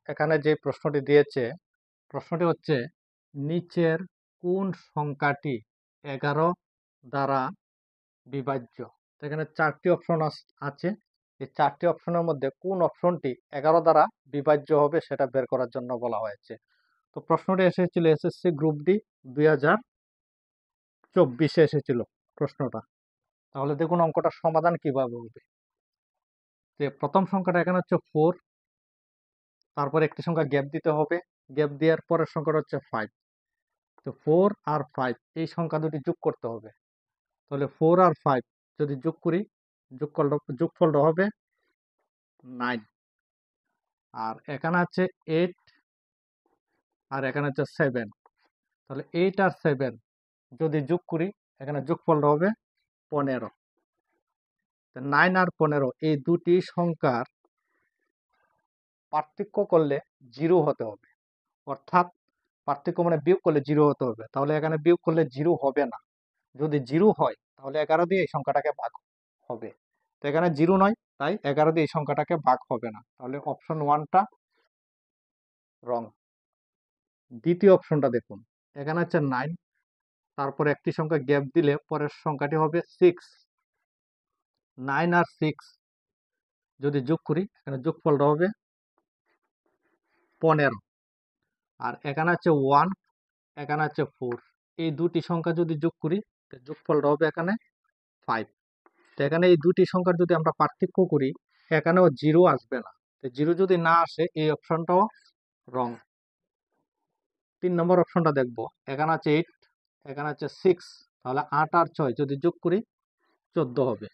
এখানে যে প্রশ্নটি দিয়েছে, প্রশ্নটি হচ্ছে নিচের কোন সংখ্যাটি 11 দ্বারা বিভাজ্য। এখানে 4টি অপশন আছে। এই 4টি অপশনের মধ্যে কোন অপশনটি 11 দ্বারা বিভাজ্য হবে সেটা বের করার জন্য বলা হয়েছে। তো প্রশ্নটি এসেছিল এসএসসি গ্রুপ ডি 2024 এসেছিল প্রশ্নটা। তাহলে দেখুন অঙ্কটা সমাধান কিভাবে হবে। যে প্রথম সংখ্যাটা এখানে হচ্ছে 4, তারপর একটি সংখ্যা গ্যাপ দিতে হবে, গ্যাপ দেওয়ার পরের সংখ্যাটা হচ্ছে 5। তো 4 আর 5 এই সংখ্যা দুটি যোগ করতে হবে। তাহলে 4 আর 5 যদি যোগ করি, যোগফলটা হবে 9। আর এখানে আছে 8 আর এখানে হচ্ছে 7। তাহলে 8 আর 7 যদি যোগ করি, এখানে যোগফলটা হবে 15। 9 আর 15 এই দুটি সংখ্যার পার্থক্য করলে 0 হতে হবে। অর্থাৎ পার্থক্য মানে বিয়োগ করলে 0 হতে হবে। তাহলে এখানে বিয়োগ করলে 0 হবে না। যদি 0 হয় তাহলে 11 দিয়ে এই সংখ্যাটাকে ভাগ হবে। তো এখানে 0 নয়, তাই 11 দিয়ে এই সংখ্যাটাকে ভাগ হবে না। তাহলে অপশন 1টা রং। দ্বিতীয় অপশনটা দেখুন, এখানে হচ্ছে 9, তারপরে একটি সংখ্যা গ্যাপ দিলে পরের সংখ্যাটি হবে 6। 9 আর 6 যদি যোগ করি, এখানে যোগফলটা হবে 15। আর এখানে হচ্ছে 1, এখানে হচ্ছে 4। এই দুটি সংখ্যা যদি যোগ করি, যোগফলটা হবে এখানে 5। তো এখানে এই দুটি সংখ্যার যদি আমরা পার্থক্য করি, এখানেও 0 আসবে না। তো 0 যদি না আসে, এই অপশনটাও রং। 3 নম্বর অপশনটা দেখব, এখানে আছে 8, এখানে আছে 6। তাহলে 8 আর 6 যদি যোগ করি 14 হবে।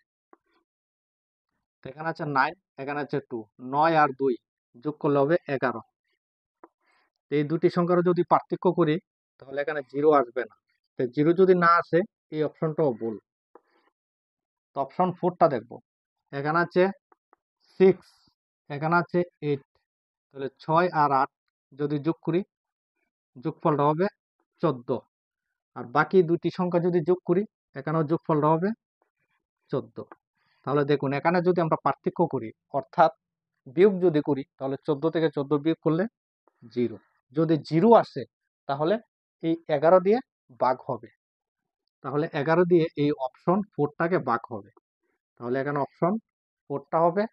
এখানে আছে 9, এখানে আছে 2। 9 আর 2 যোগ করলে হবে 11। এই দুটি সংখ্যার যদি পার্থক্য করি, তাহলে এখানে 0 আসবে না। তো 0 যদি না আসে, এই অপশনটাও ভুল। তো অপশন 4টা দেখব, এখানে আছে 6, এখানে আছে 8। তাহলে 6 আর 8 যদি যোগ করি, যোগফলটা হবে 14। আর বাকি দুটি সংখ্যা যদি যোগ করি, এখানেও যোগফলটা হবে 14। তাহলে দেখুন এখানে যদি আমরা পার্থক্য করি, অর্থাৎ বিয়োগ যদি করি, তাহলে 14 থেকে 14 বিয়োগ করলে 0। যদি 0 আসে, তাহলে এই 11 দিয়ে ভাগ হবে। তাহলে 11 দিয়ে এই অপশন 4টাকে ভাগ হবে। তাহলে এখানে অপশন 4টা হবে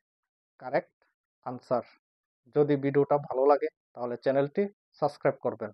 কারেক্ট আনসার। যদি ভিডিওটা ভালো লাগে তাহলে চ্যানেলটি সাবস্ক্রাইব করবেন।